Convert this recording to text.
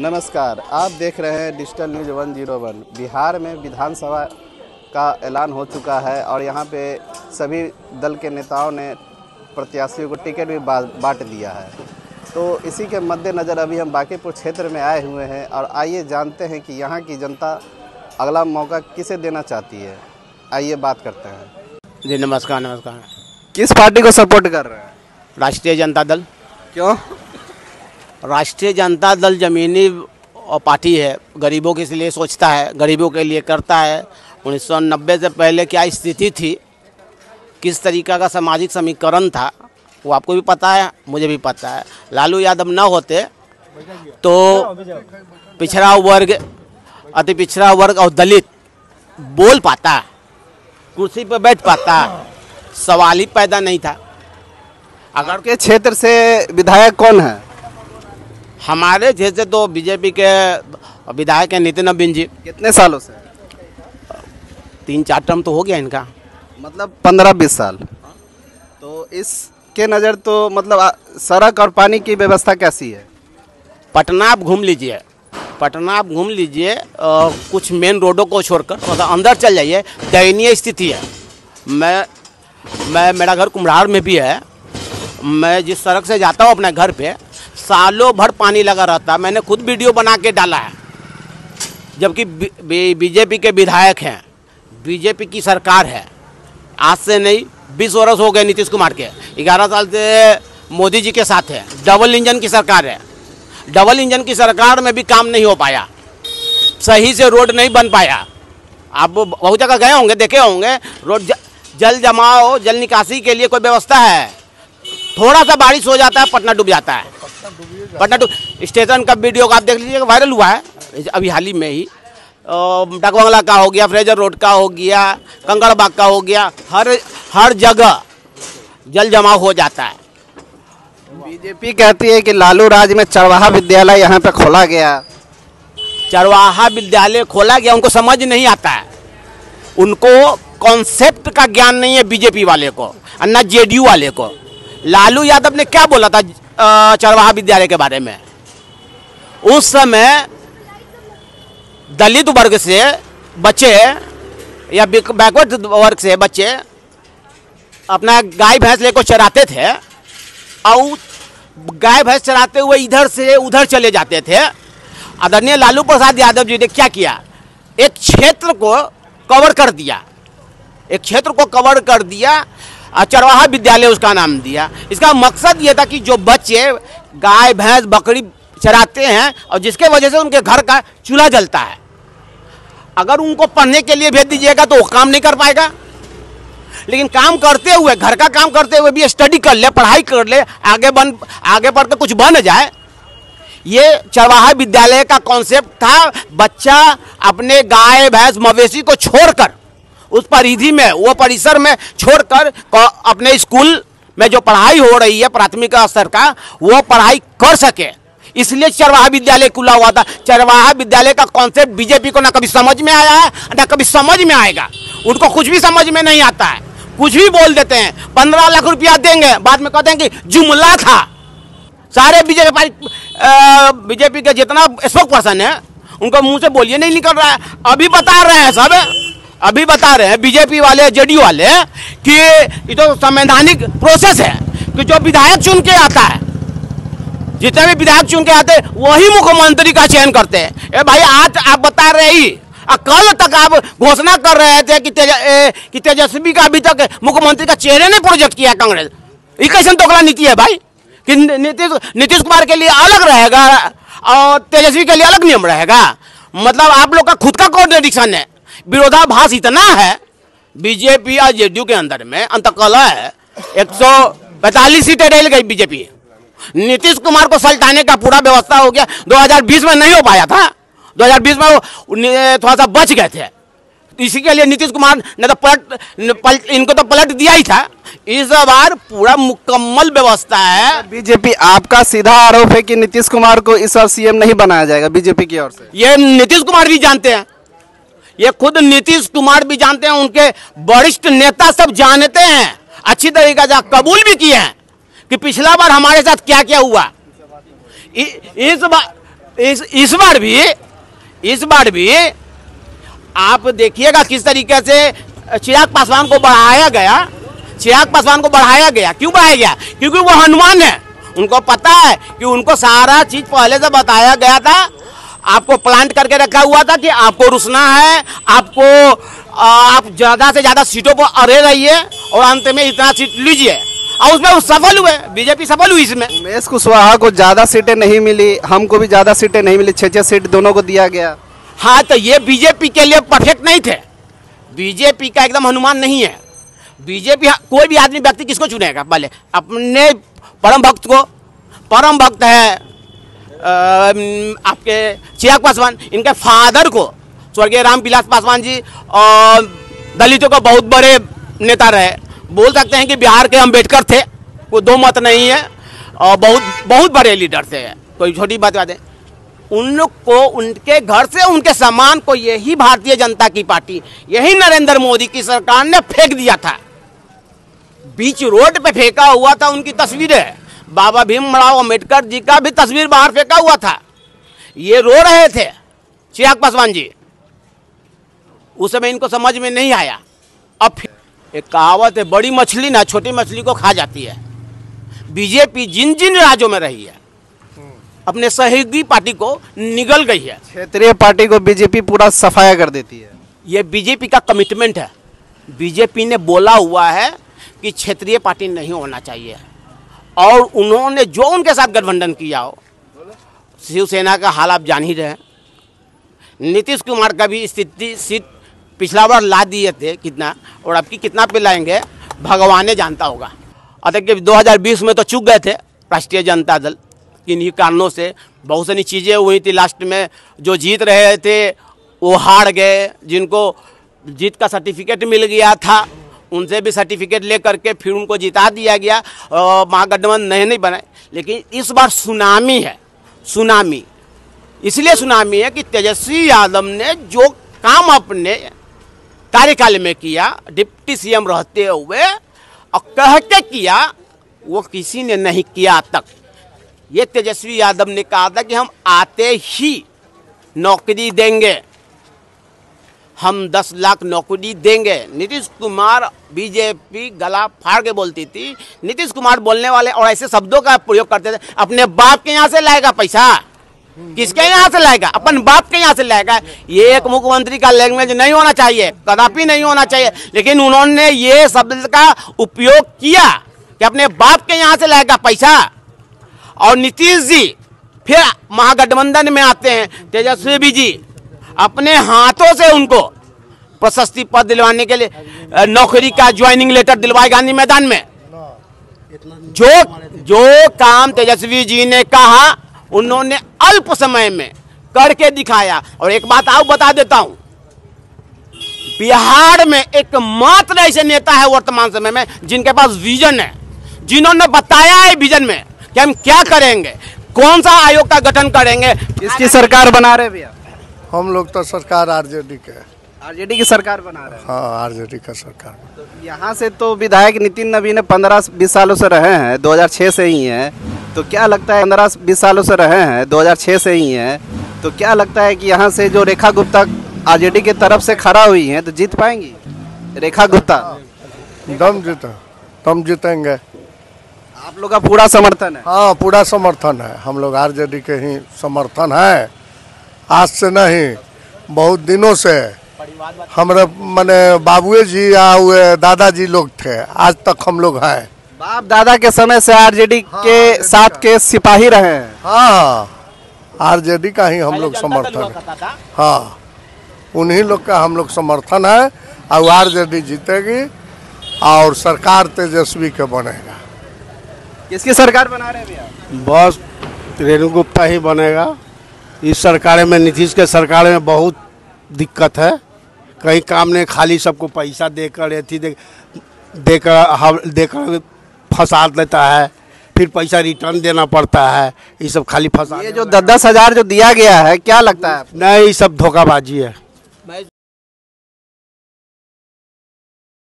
नमस्कार, आप देख रहे हैं डिजिटल न्यूज़ 101। बिहार में विधानसभा का ऐलान हो चुका है और यहाँ पे सभी दल के नेताओं ने प्रत्याशियों को टिकट भी बांट दिया है। तो इसी के मद्देनज़र अभी हम बांकीपुर क्षेत्र में आए हुए हैं और आइए जानते हैं कि यहाँ की जनता अगला मौका किसे देना चाहती है। आइए बात करते हैं। जी नमस्कार। किस पार्टी को सपोर्ट कर रहे हैं? राष्ट्रीय जनता दल। क्यों? राष्ट्रीय जनता दल जमीनी पार्टी है, गरीबों के लिए सोचता है, गरीबों के लिए करता है। 1990 से पहले क्या स्थिति थी, किस तरीका का सामाजिक समीकरण था, वो आपको भी पता है, मुझे भी पता है। लालू यादव न होते तो पिछड़ा वर्ग, अति पिछड़ा वर्ग और दलित बोल पाता, कुर्सी पर बैठ पाता, सवाल ही पैदा नहीं था। अगर के क्षेत्र से विधायक कौन है? हमारे जैसे तो बीजेपी के विधायक हैं नितिन नवीन जी। कितने सालों से? 3-4 टर्म तो हो गया इनका, मतलब 15-20 साल। तो इसके नज़र तो मतलब सड़क और पानी की व्यवस्था कैसी है? पटना आप घूम लीजिए, कुछ मेन रोडों को छोड़कर मतलब अंदर चल जाइए, दयनीय स्थिति है। मेरा घर कुम्हरार में भी है। मैं जिस सड़क से जाता हूँ अपने घर पे, सालों भर पानी लगा रहता है। मैंने खुद वीडियो बना के डाला है, जबकि बीजेपी के विधायक हैं, बीजेपी की सरकार है। आज से नहीं 20 वर्ष हो गए नीतीश कुमार के, 11 साल से मोदी जी के साथ है। डबल इंजन की सरकार है। डबल इंजन की सरकार में भी काम नहीं हो पाया, सही से रोड नहीं बन पाया। आप बहुत जगह गए होंगे, देखे होंगे, रोड जल जमाव, जल निकासी के लिए कोई व्यवस्था है? थोड़ा सा बारिश हो जाता है, पटना डूब जाता है। पटना डूब स्टेशन का वीडियो आप देख लीजिए, वायरल हुआ है अभी हाल ही में ही। डाकबंगला का हो गया, फ्रेजर रोड का हो गया, कंकड़बाग का हो गया, हर जगह जल जमाव हो जाता है। बीजेपी कहती है कि लालू राज में चरवाहा विद्यालय यहाँ पे खोला गया। चरवाहा विद्यालय खोला गया, उनको समझ नहीं आता है, उनको कॉन्सेप्ट का ज्ञान नहीं है बीजेपी वाले को, न जेडीयू वाले को। लालू यादव ने क्या बोला था चरवाहा विद्यालय के बारे में? उस समय दलित वर्ग से बच्चे या बैकवर्ड वर्ग से बच्चे अपना गाय भैंस लेकर चराते थे और गाय भैंस चराते हुए इधर से उधर चले जाते थे। आदरणीय लालू प्रसाद यादव जी ने क्या किया? एक क्षेत्र को कवर कर दिया, चरवाहा विद्यालय उसका नाम दिया। इसका मकसद ये था कि जो बच्चे गाय भैंस बकरी चराते हैं और जिसके वजह से उनके घर का चूल्हा जलता है, अगर उनको पढ़ने के लिए भेज दीजिएगा तो वो काम नहीं कर पाएगा। लेकिन काम करते हुए, घर का काम करते हुए भी स्टडी कर ले, पढ़ाई कर ले, आगे बढ़ के कुछ बन जाए। ये चरवाहा विद्यालय का कॉन्सेप्ट था। बच्चा अपने गाय भैंस मवेशी को छोड़कर उस परिधि में, वो परिसर में छोड़कर अपने स्कूल में जो पढ़ाई हो रही है प्राथमिक स्तर का, वो पढ़ाई कर सके, इसलिए चरवाहा विद्यालय खुला हुआ था। चरवाहा विद्यालय का कॉन्सेप्ट बीजेपी को ना कभी समझ में आया है, ना कभी समझ में आएगा। उनको कुछ भी समझ में नहीं आता है, कुछ भी बोल देते हैं। 15 लाख रुपया देंगे, बाद में कहते हैं कि जुमला था। सारे बीजेपी के जितना स्पोक पर्सन है, उनको मुंह से बोलिए नहीं निकल रहा है। अभी बता रहे हैं बीजेपी वाले, जेडीयू वाले, कि ये तो संवैधानिक प्रोसेस है कि जो विधायक चुन के आता है, जितने भी विधायक चुन के आते हैं वही मुख्यमंत्री का चयन करते हैं। ए भाई, आज आप बता रहे ही, कल तक आप घोषणा कर रहे थे कि तेजस्वी का अभी तक मुख्यमंत्री का चेहरे ने प्रोजेक्ट किया कांग्रेस। ये कैसे तोकला नीति है भाई कि नीतीश कुमार के लिए अलग रहेगा और तेजस्वी के लिए अलग नियम रहेगा? मतलब आप लोग का खुद का कॉन्ट्रडिक्शन है, विरोधाभास इतना है। बीजेपी और जेडीयू के अंदर में अंतकलह है। 145 सीटें रह गई बीजेपी। नीतीश कुमार को सल्टाने का पूरा व्यवस्था हो गया। 2020 में नहीं हो पाया था, 2020 में वो थोड़ा सा बच गए थे। इसी के लिए नीतीश कुमार ने तो इनको तो पलट दिया ही था। इस बार पूरा मुकम्मल व्यवस्था है। बीजेपी, आपका सीधा आरोप है कि नीतीश कुमार को इस बार सीएम नहीं बनाया जाएगा बीजेपी की ओर से। ये नीतीश कुमार भी जानते हैं, ये खुद नीतीश कुमार भी जानते हैं, उनके वरिष्ठ नेता सब जानते हैं अच्छी तरीके से, कबूल भी किए हैं कि पिछला बार हमारे साथ क्या क्या हुआ। इस बार भी आप देखिएगा किस तरीके से चिराग पासवान को बढ़ाया गया। चिराग पासवान को बढ़ाया गया, क्यों बढ़ाया गया? क्योंकि वो हनुमान है। उनको पता है कि उनको सारा चीज पहले से बताया गया था, आपको प्लांट करके रखा हुआ था कि आपको रुसना है, आपको आप ज्यादा से ज्यादा सीटों पर अड़े रहिए और अंत में इतना सीट लीजिए, और उसमें वो सफल हुए। बीजेपी सफल हुई इसमें। उमेश कुशवाहा को ज्यादा सीटें नहीं मिली, हमको भी ज्यादा सीटें नहीं मिली, 6-6 सीट दोनों को दिया गया। हाँ, तो ये बीजेपी के लिए परफेक्ट नहीं थे। बीजेपी का एकदम हनुमान नहीं है। बीजेपी कोई भी आदमी व्यक्ति किसको चुनेगा? पहले अपने परम भक्त को। परम भक्त है आपके चिराग पासवान, इनके फादर को स्वर्गीय रामविलास पासवान जी और दलितों का बहुत बड़े नेता रहे। बोल सकते हैं कि बिहार के अम्बेडकर थे, कोई दो मत नहीं है, और बहुत बड़े लीडर थे। कोई छोटी बात है, उन लोग को उनके घर से उनके सामान को यही भारतीय जनता की पार्टी, यही नरेंद्र मोदी की सरकार ने फेंक दिया था। बीच रोड पे फेंका हुआ था उनकी तस्वीरें। बाबा भीमराव अम्बेडकर जी का भी तस्वीर बाहर फेंका हुआ था। ये रो रहे थे चिराग पासवान जी। उस समय इनको समझ में नहीं आया। अब एक कहावत है, बड़ी मछली ना छोटी मछली को खा जाती है। बीजेपी जिन जिन राज्यों में रही है अपने सहयोगी पार्टी को निगल गई है। क्षेत्रीय पार्टी को बीजेपी पूरा सफाया कर देती है। ये बीजेपी का कमिटमेंट है। बीजेपी ने बोला हुआ है कि क्षेत्रीय पार्टी नहीं होना चाहिए, और उन्होंने जो उनके साथ गठबंधन किया हो, शिवसेना का हाल आप जान ही रहे। नीतीश कुमार का भी स्थिति सीट पिछला बार ला दिए थे कितना, और अब की कितना पे लाएंगे भगवान ने जानता होगा। अतः 2020 में तो चूक गए थे राष्ट्रीय जनता दल, किन्हीं कारणों से बहुत सारी चीज़ें हुई थी। लास्ट में जो जीत रहे थे वो हार गए, जिनको जीत का सर्टिफिकेट मिल गया था उनसे भी सर्टिफिकेट ले करके फिर उनको जिता दिया गया, और महागठबंधन नहीं बनाए। लेकिन इस बार सुनामी है। सुनामी इसलिए सुनामी है कि तेजस्वी यादव ने जो काम अपने कार्यकाल में किया, डिप्टी सीएम रहते हुए और कह के किया, वो किसी ने नहीं किया तक। ये तेजस्वी यादव ने कहा था कि हम आते ही नौकरी देंगे, हम 10 लाख नौकरी देंगे। नीतीश कुमार, बीजेपी गला फाड़ के बोलती थी। नीतीश कुमार बोलने वाले और ऐसे शब्दों का प्रयोग करते थे, अपने बाप के यहाँ से लाएगा पैसा, किसके यहाँ से लाएगा? अपन बाप के यहाँ से लाएगा। ये एक मुख्यमंत्री का लैंग्वेज नहीं होना चाहिए, कदापि नहीं होना चाहिए। लेकिन उन्होंने ये शब्द का उपयोग किया कि अपने बाप के यहाँ से लाएगा पैसा। और नीतीश जी फिर महागठबंधन में आते हैं, तेजस्वी जी अपने हाथों से उनको प्रशस्ति पद दिलवाने के लिए नौकरी का ज्वाइनिंग लेटर दिलवाए गांधी मैदान में। जो काम तेजस्वी जी ने कहा उन्होंने अल्प समय में करके दिखाया। और एक बात आप बता देता हूं, बिहार में एकमात्र ऐसे नेता है वर्तमान समय में जिनके पास विजन है, जिन्होंने बताया है विजन में कि हम क्या करेंगे, कौन सा आयोग का गठन करेंगे। किसकी सरकार बना रहे भैया? हम लोग तो सरकार आरजेडी के। आरजेडी की सरकार बना रहे हैं। हाँ, आरजेडी का सरकार। तो यहाँ से तो विधायक नितिन नवीन 15-20 सालों से रहे हैं, 2006 से ही हैं। तो क्या लगता है, 15-20 सालों से रहे हैं, 2006 से ही हैं, तो क्या लगता है कि यहाँ से जो रेखा गुप्ता आरजेडी की तरफ से खड़ा हुई हैं तो जीत पाएंगी? रेखा गुप्ता दम जीतेंगे। आप लोग का पूरा समर्थन है? हाँ, पूरा समर्थन है। हम लोग आरजेडी के ही समर्थन है। आज से नहीं, बहुत दिनों से हमारे माने बाबुए जी या हुए दादाजी लोग थे, आज तक हम लोग हैं। बाप दादा के समय से आरजेडी के साथ के सिपाही रहे हैं। हाँ, आरजेडी का ही हम लोग समर्थन है। हाँ, उन्हीं लोग का हम लोग समर्थन है, और आरजेडी जीतेगी और सरकार तेजस्वी के बनेगा। किसकी सरकार बना रहे हैं भैया? बस रेणु गुप्ता ही बनेगा। इस सरकार में, नीतीश के सरकार में बहुत दिक्कत है। कहीं काम नहीं, खाली सबको पैसा देकर देकर फंसा देता है, फिर पैसा रिटर्न देना पड़ता है। ये सब खाली फंसा। ये जो 10-10 हज़ार जो दिया गया है, क्या लगता है? नहीं, सब धोखाबाजी है।